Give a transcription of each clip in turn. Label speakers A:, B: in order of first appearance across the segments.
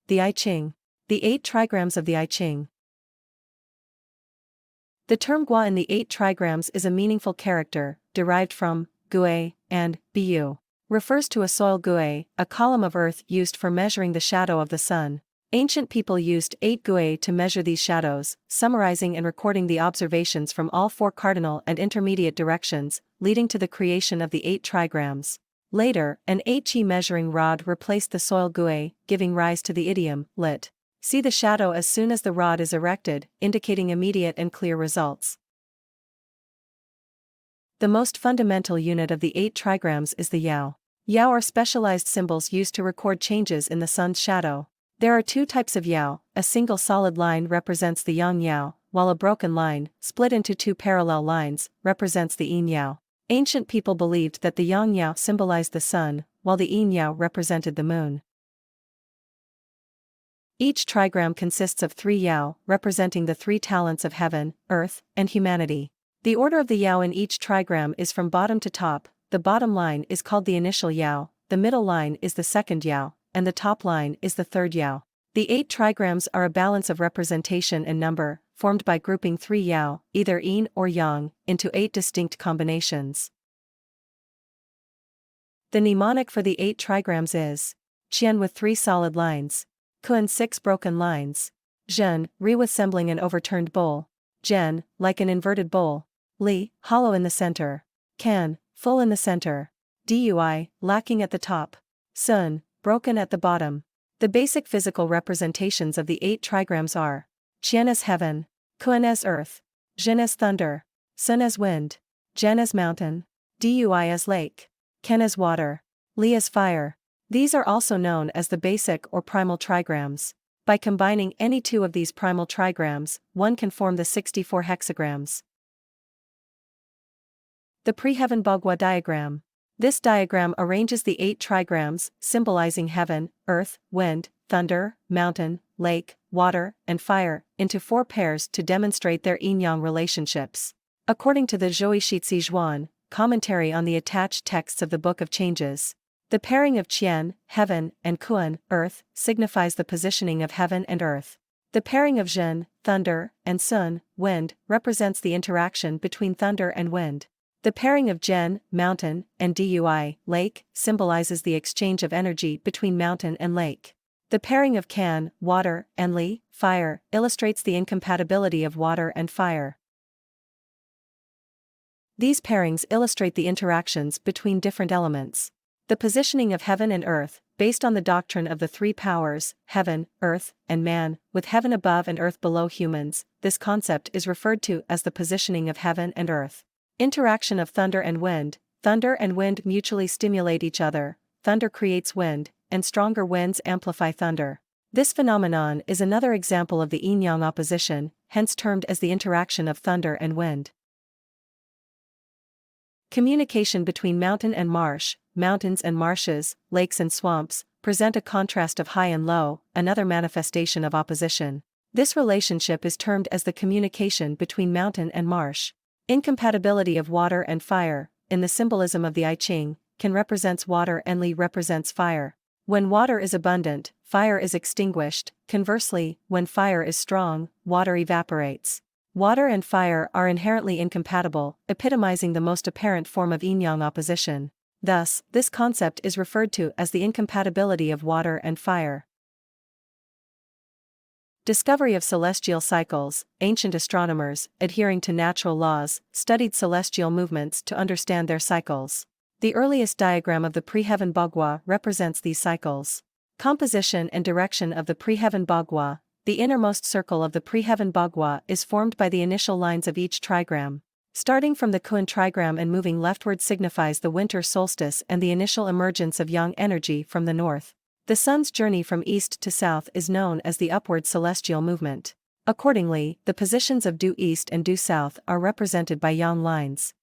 A: The I Ching. The 8 trigrams of the I Ching. The term gua in the 8 trigrams is a meaningful character, derived from gui and bu. Refers to a soil gui, a column of earth used for measuring the shadow of the sun. Ancient people used 8 gui to measure these shadows, summarizing and recording the observations from all 4 cardinal and intermediate directions, leading to the creation of the 8 trigrams. Later, an 8 measuring rod replaced the soil gui, giving rise to the idiom, lit. See the shadow as soon as the rod is erected, indicating immediate and clear results. The most fundamental unit of the 8 trigrams is the yao. Yao are specialized symbols used to record changes in the sun's shadow. There are 2 types of yao. A single solid line represents the yang yao, while a broken line, split into 2 parallel lines, represents the yin yao. Ancient people believed that the yang yao symbolized the sun, while the yin yao represented the moon. Each trigram consists of 3 yao, representing the 3 talents of heaven, earth, and humanity. The order of the yao in each trigram is from bottom to top. The bottom line is called the initial yao, the middle line is the second yao, and the top line is the third yao. The 8 trigrams are a balance of representation and number, formed by grouping 3 yao, either yin or yang, into 8 distinct combinations. The mnemonic for the 8 trigrams is Qian with 3 solid lines, Kun 6 broken lines, Zhen, resembling an overturned bowl, Zhen, like an inverted bowl, Li, hollow in the center, Can, full in the center, Dui, lacking at the top, Sun, broken at the bottom. The basic physical representations of the 8 trigrams are Qian as heaven, Kun as earth, Zhen as thunder, Sun as wind, Zhen as mountain, Dui as lake, Ken as water, Li as fire. These are also known as the basic or primal trigrams. By combining any 2 of these primal trigrams, one can form the 64 hexagrams. The pre-heaven Bagua diagram. This diagram arranges the 8 trigrams, symbolizing heaven, earth, wind, thunder, mountain, lake, water, and fire, into 4 pairs to demonstrate their yin-yang relationships. According to the Zhuishixi Zhuan, commentary on the attached texts of the Book of Changes, the pairing of Qian, heaven, and Kun, earth, signifies the positioning of heaven and earth. The pairing of Zhen, thunder, and Sun, wind, represents the interaction between thunder and wind. The pairing of Zhen, mountain, and Dui, lake, symbolizes the exchange of energy between mountain and lake. The pairing of Can, water, and Li, fire, illustrates the incompatibility of water and fire. These pairings illustrate the interactions between different elements. The positioning of heaven and earth, based on the doctrine of the 3 powers, heaven, earth, and man, with heaven above and earth below humans, this concept is referred to as the positioning of heaven and earth. Interaction of thunder and wind mutually stimulate each other, thunder creates wind, and stronger winds amplify thunder. This phenomenon is another example of the yin-yang opposition, hence termed as the interaction of thunder and wind. Communication between mountain and marsh, mountains and marshes, lakes and swamps, present a contrast of high and low, another manifestation of opposition. This relationship is termed as the communication between mountain and marsh. Incompatibility of water and fire, in the symbolism of the I Ching, can represents water and Li represents fire. When water is abundant, fire is extinguished. Conversely, when fire is strong, water evaporates. Water and fire are inherently incompatible, epitomizing the most apparent form of yin-yang opposition. Thus, this concept is referred to as the incompatibility of water and fire. Discovery of celestial cycles. Ancient astronomers, adhering to natural laws, studied celestial movements to understand their cycles. The earliest diagram of the pre-heaven Bagua represents these cycles. Composition and direction of the pre-heaven Bagua. The innermost circle of the pre-heaven Bagua is formed by the initial lines of each trigram. Starting from the Kun trigram and moving leftward signifies the winter solstice and the initial emergence of yang energy from the north. The sun's journey from east to south is known as the upward celestial movement. Accordingly, the positions of due east and due south are represented by yang lines.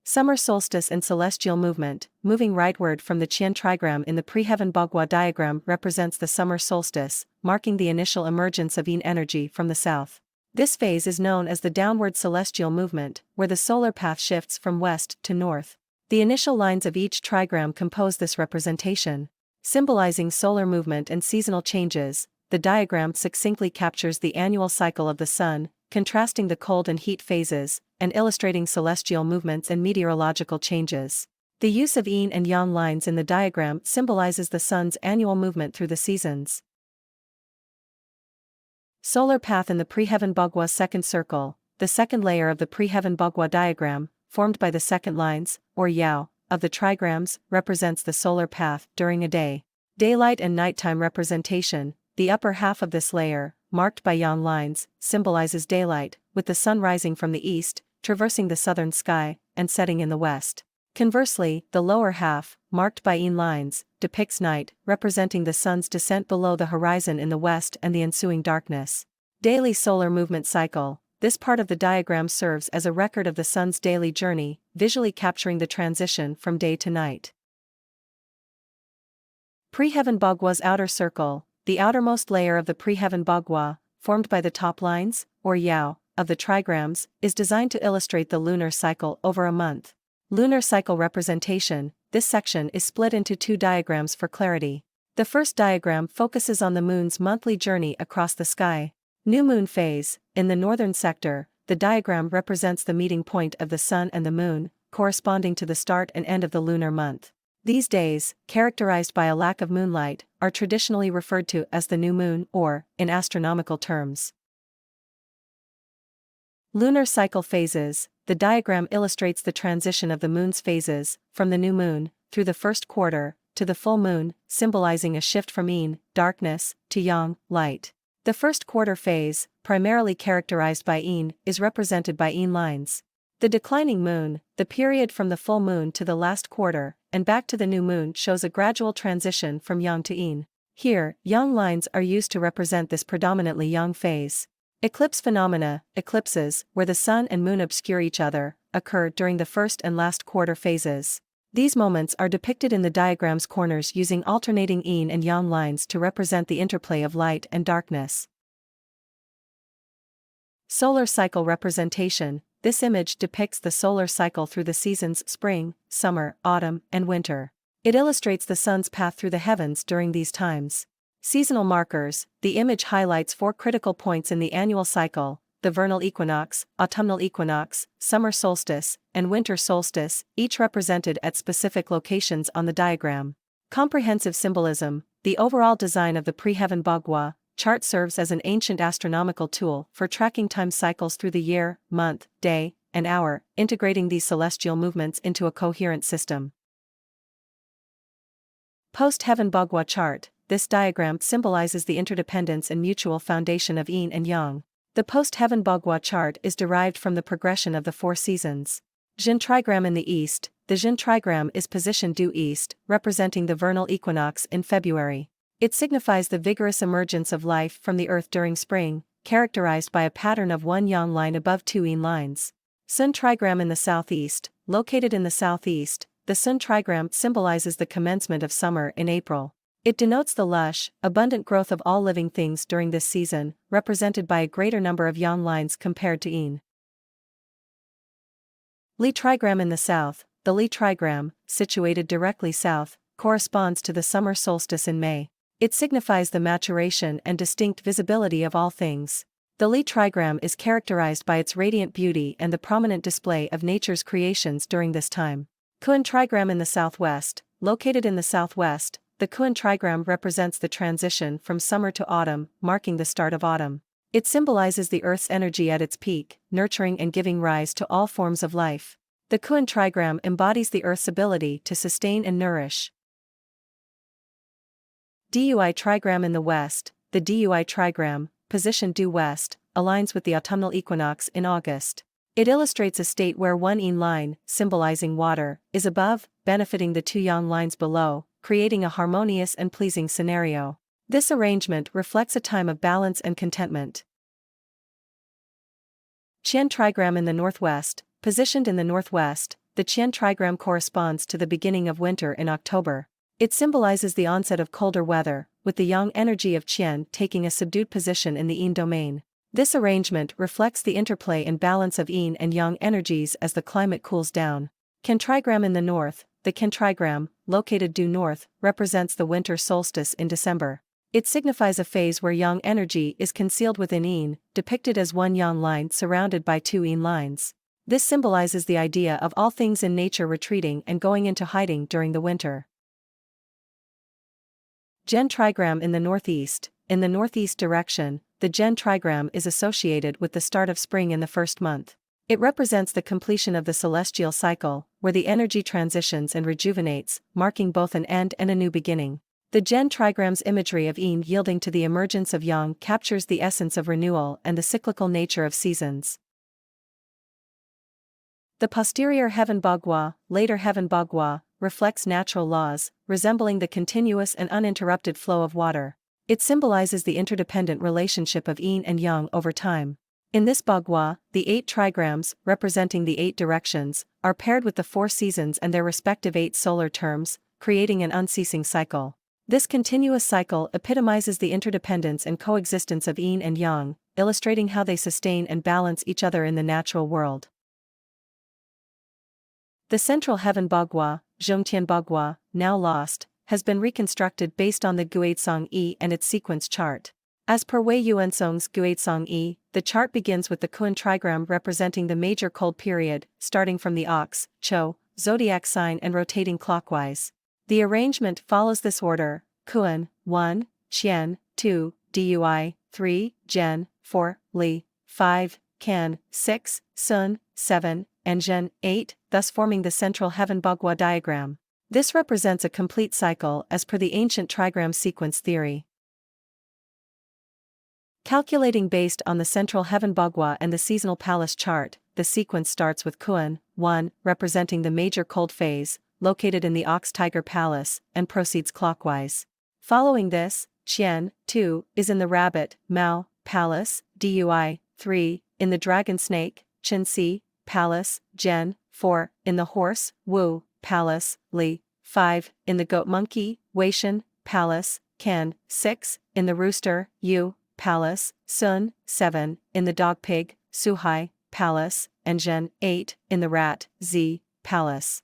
A: Summer solstice and celestial movement, moving rightward from the Qian trigram in the pre-heaven Bagua diagram represents the summer solstice, marking the initial emergence of yin energy from the south. This phase is known as the downward celestial movement, where the solar path shifts from west to north. The initial lines of each trigram compose this representation. Symbolizing solar movement and seasonal changes, the diagram succinctly captures the annual cycle of the sun, contrasting the cold and heat phases, and illustrating celestial movements and meteorological changes. The use of yin and yang lines in the diagram symbolizes the sun's annual movement through the seasons. Solar path in the Preheaven Bagua second circle, the second layer of the Preheaven Bagua diagram, formed by the second lines, or yao, of the trigrams, represents the solar path during a day. Daylight and nighttime representation, the upper half of this layer, marked by yang lines, symbolizes daylight, with the sun rising from the east, traversing the southern sky, and setting in the west. Conversely, the lower half, marked by yin lines, depicts night, representing the sun's descent below the horizon in the west and the ensuing darkness. Daily solar movement cycle. This part of the diagram serves as a record of the sun's daily journey, visually capturing the transition from day to night. Preheaven Bagua's outer circle, the outermost layer of the Preheaven Bagua, formed by the top lines, or yao, of the trigrams, is designed to illustrate the lunar cycle over a month. Lunar cycle representation. This section is split into two diagrams for clarity. The first diagram focuses on the moon's monthly journey across the sky. New moon phase. In the northern sector, the diagram represents the meeting point of the sun and the moon, corresponding to the start and end of the lunar month. These days, characterized by a lack of moonlight, are traditionally referred to as the new moon or, in astronomical terms, lunar cycle phases. The diagram illustrates the transition of the moon's phases, from the new moon, through the first quarter, to the full moon, symbolizing a shift from yin, darkness, to yang, light. The first quarter phase, primarily characterized by yin, is represented by yin lines. The declining moon, the period from the full moon to the last quarter, and back to the new moon, shows a gradual transition from yang to yin. Here, yang lines are used to represent this predominantly yang phase. Eclipse phenomena. Eclipses, where the sun and moon obscure each other, occur during the first and last quarter phases. These moments are depicted in the diagram's corners using alternating yin and yang lines to represent the interplay of light and darkness. Solar cycle representation. This image depicts the solar cycle through the seasons spring, summer, autumn, and winter. It illustrates the sun's path through the heavens during these times. Seasonal markers. The image highlights 4 critical points in the annual cycle: the vernal equinox, autumnal equinox, summer solstice, and winter solstice, each represented at specific locations on the diagram. Comprehensive symbolism. The overall design of the Preheaven Bagua chart serves as an ancient astronomical tool for tracking time cycles through the year, month, day, and hour, integrating these celestial movements into a coherent system. Post-Heaven Bagua chart. This diagram symbolizes the interdependence and mutual foundation of yin and yang. The post-Heaven Bagua chart is derived from the progression of the 4 seasons. Jin trigram in the east. The Jin trigram is positioned due east, representing the vernal equinox in February. It signifies the vigorous emergence of life from the earth during spring, characterized by a pattern of 1 yang line above 2 yin lines. Sun trigram in the southeast. Located in the southeast, the Sun trigram symbolizes the commencement of summer in April. It denotes the lush, abundant growth of all living things during this season, represented by a greater number of yang lines compared to yin. Li trigram in the south. The Li trigram, situated directly south, corresponds to the summer solstice in May. It signifies the maturation and distinct visibility of all things. The Li trigram is characterized by its radiant beauty and the prominent display of nature's creations during this time. Kun trigram in the southwest. Located in the southwest, the Kun trigram represents the transition from summer to autumn, marking the start of autumn. It symbolizes the Earth's energy at its peak, nurturing and giving rise to all forms of life. The Kun trigram embodies the Earth's ability to sustain and nourish. Dui trigram in the west. The Dui trigram, positioned due west, aligns with the autumnal equinox in August. It illustrates a state where 1 yin line, symbolizing water, is above, benefiting the 2 yang lines below, creating a harmonious and pleasing scenario. This arrangement reflects a time of balance and contentment. Qian trigram in the northwest. Positioned in the northwest, the Qian trigram corresponds to the beginning of winter in October. It symbolizes the onset of colder weather, with the yang energy of Qian taking a subdued position in the yin domain. This arrangement reflects the interplay and balance of yin and yang energies as the climate cools down. Qian trigram in the north. The Qian trigram, located due north, represents the winter solstice in December. It signifies a phase where yang energy is concealed within yin, depicted as one yang line surrounded by two yin lines. This symbolizes the idea of all things in nature retreating and going into hiding during the winter. Gen trigram in the northeast. In the northeast direction, the Gen trigram is associated with the start of spring in the first month. It represents the completion of the celestial cycle, where the energy transitions and rejuvenates, marking both an end and a new beginning. The Gen trigram's imagery of yin yielding to the emergence of yang captures the essence of renewal and the cyclical nature of seasons. The posterior heaven Bagua, later heaven Bagua, reflects natural laws, resembling the continuous and uninterrupted flow of water. It symbolizes the interdependent relationship of yin and yang over time. In this Bagua, the 8 trigrams, representing the 8 directions, are paired with the 4 seasons and their respective 8 solar terms, creating an unceasing cycle. This continuous cycle epitomizes the interdependence and coexistence of yin and yang, illustrating how they sustain and balance each other in the natural world. The central heaven Bagua, Zhongtian Bagua, now lost, has been reconstructed based on the Guizhong Yi and its sequence chart. As per Wei Yuansong's Guizhong Yi, the chart begins with the Kun trigram representing the major cold period, starting from the Ox, Cho, zodiac sign and rotating clockwise. The arrangement follows this order: Kun, 1, Qian, 2, Dui, 3, Zhen, 4, Li, 5, Can, 6, Sun, 7, and Zhen, 8, thus forming the central heaven Bagua diagram. This represents a complete cycle as per the ancient trigram sequence theory. Calculating based on the central heaven Bagua and the seasonal palace chart, the sequence starts with Kun, 1, representing the major cold phase, located in the Ox Tiger Palace, and proceeds clockwise. Following this, Qian, 2, is in the Rabbit, Mao, Palace, Dui, 3, in the Dragon Snake, Qinxi, Palace, Zhen, 4, in the Horse, Wu, Palace, Li, 5, in the Goat Monkey, Weishan, Palace, Can, 6, in the Rooster, Yu, Palace, Sun, 7, in the Dog Pig, Suhai, Palace, and Zhen, 8, in the Rat, Zi, Palace.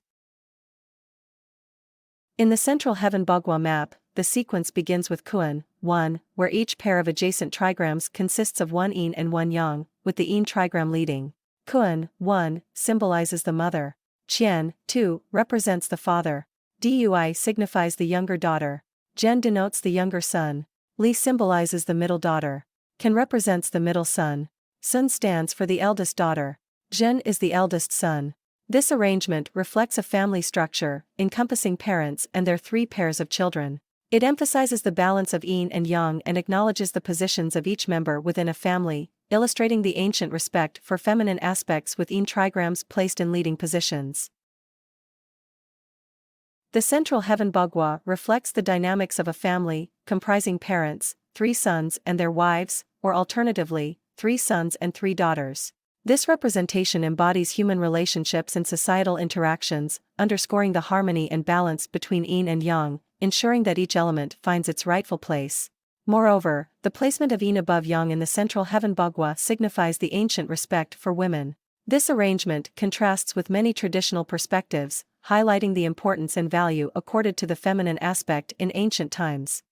A: In the central heaven Bagua map, the sequence begins with Kun, 1, where each pair of adjacent trigrams consists of one yin and one yang, with the yin trigram leading. Kun, 1, symbolizes the mother. Qian, 2, represents the father. Dui signifies the younger daughter. Zhen denotes the younger son. Li symbolizes the middle daughter. Can represents the middle son. Sun stands for the eldest daughter. Zhen is the eldest son. This arrangement reflects a family structure, encompassing parents and their 3 pairs of children. It emphasizes the balance of yin and yang and acknowledges the positions of each member within a family, illustrating the ancient respect for feminine aspects with yin trigrams placed in leading positions. The central heaven Bagua reflects the dynamics of a family, comprising parents, 3 sons and their wives, or alternatively, 3 sons and 3 daughters. This representation embodies human relationships and societal interactions, underscoring the harmony and balance between yin and yang, ensuring that each element finds its rightful place. Moreover, the placement of yin above yang in the central heaven Bagua signifies the ancient respect for women. This arrangement contrasts with many traditional perspectives, highlighting the importance and value accorded to the feminine aspect in ancient times.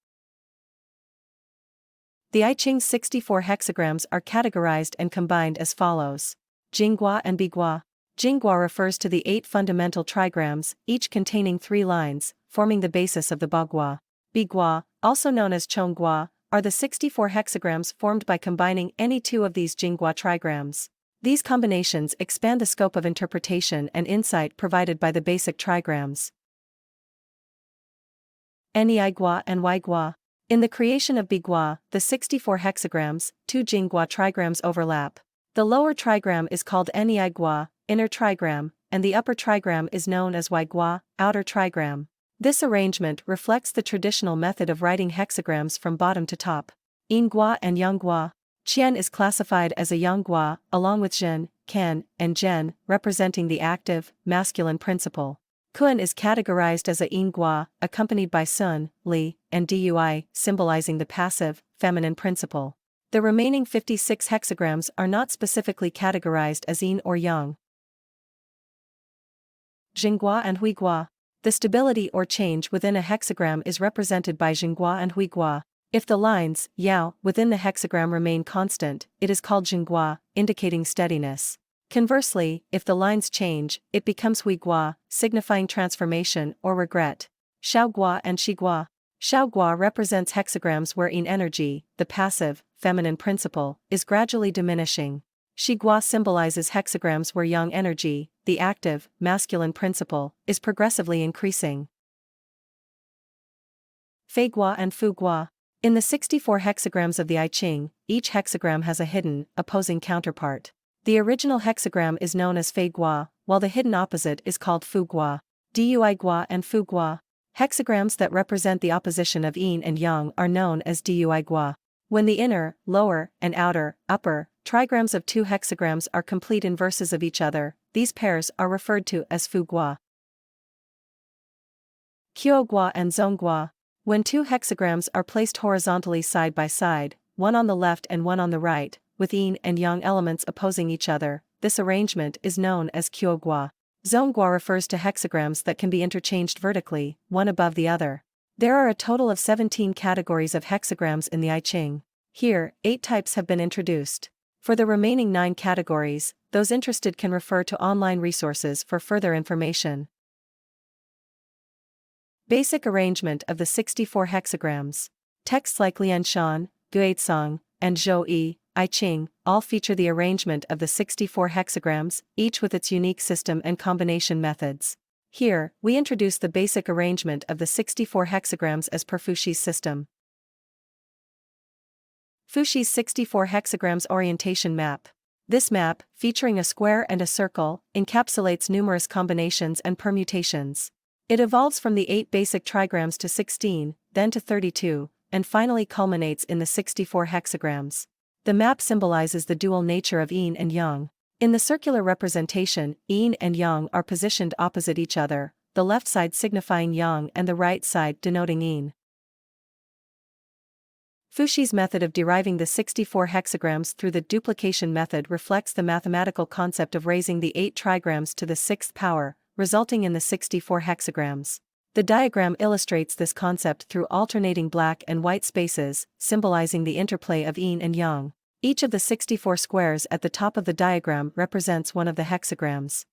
A: The I Ching's 64 hexagrams are categorized and combined as follows: Jinggua and Bigua. Jinggua refers to the 8 fundamental trigrams, each containing 3 lines, forming the basis of the Bagua. Bigua, also known as Chonggua, are the 64 hexagrams formed by combining any 2 of these Jinggua trigrams. These combinations expand the scope of interpretation and insight provided by the basic trigrams. Niigua and Waigua. In the creation of Bigua, the 64 hexagrams, 2 Jinggua trigrams overlap. The lower trigram is called Niigua, inner trigram, and the upper trigram is known as Waigua, outer trigram. This arrangement reflects the traditional method of writing hexagrams from bottom to top. Yinggua and Yanggua. Qian is classified as a Yanggua, along with Zhen, Can, and Zhen, representing the active, masculine principle. Kun is categorized as a Yinggua, accompanied by Sun, Li, and Dui, symbolizing the passive, feminine principle. The remaining 56 hexagrams are not specifically categorized as yin or yang. Jinggua and Huigua. The stability or change within a hexagram is represented by Jinggua and Huigua. If the lines, Yao, within the hexagram remain constant, it is called Jinggua, indicating steadiness. Conversely, if the lines change, it becomes Huigua, signifying transformation or regret. Shaogua and Shigua. Shaogua represents hexagrams where yin energy, the passive, feminine principle, is gradually diminishing. Shigua symbolizes hexagrams where yang energy, the active, masculine principle, is progressively increasing. Feigua and Fugua. In the 64 hexagrams of the I Ching, each hexagram has a hidden, opposing counterpart. The original hexagram is known as Feigua, while the hidden opposite is called Fugua. Duigua and Fugua. Hexagrams that represent the opposition of yin and yang are known as Duigua. When the inner, lower, and outer, upper, trigrams of two hexagrams are complete inverses of each other, these pairs are referred to as Fugua. Qiugua and Zonggua. When two hexagrams are placed horizontally side by side, one on the left and one on the right, with yin and yang elements opposing each other, this arrangement is known as Qiugua. Zonggua refers to hexagrams that can be interchanged vertically, one above the other. There are a total of 17 categories of hexagrams in the I Ching. Here, 8 types have been introduced. For the remaining 9 categories, those interested can refer to online resources for further information. Basic arrangement of the 64 hexagrams. Texts like Lianshan, Guizong, and Zhou-yi, I Ching, all feature the arrangement of the 64 hexagrams, each with its unique system and combination methods. Here, we introduce the basic arrangement of the 64 hexagrams as per Fushi's system. Fushi's 64 hexagrams orientation map. This map, featuring a square and a circle, encapsulates numerous combinations and permutations. It evolves from the 8 basic trigrams to 16, then to 32, and finally culminates in the 64 hexagrams. The map symbolizes the dual nature of yin and yang. In the circular representation, yin and yang are positioned opposite each other, the left side signifying yang and the right side denoting yin. Fushi's method of deriving the 64 hexagrams through the duplication method reflects the mathematical concept of raising the 8 trigrams to the 6th power, resulting in the 64 hexagrams. The diagram illustrates this concept through alternating black and white spaces, symbolizing the interplay of yin and yang. Each of the 64 squares at the top of the diagram represents one of the hexagrams.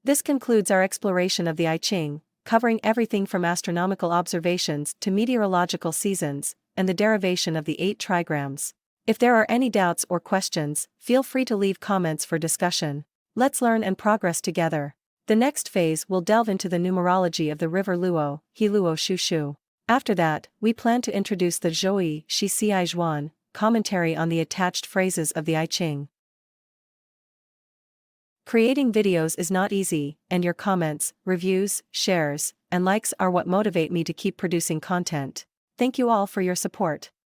A: This concludes our exploration of the I Ching, covering everything from astronomical observations to meteorological seasons, and the derivation of the 8 trigrams. If there are any doubts or questions, feel free to leave comments for discussion. Let's learn and progress together. The next phase will delve into the numerology of the river Luo, He Luo Shu Shu. After that, we plan to introduce the Zhouyi Shi Xiai Zhuan, commentary on the attached phrases of the I Ching. Creating videos is not easy, and your comments, reviews, shares, and likes are what motivate me to keep producing content. Thank you all for your support.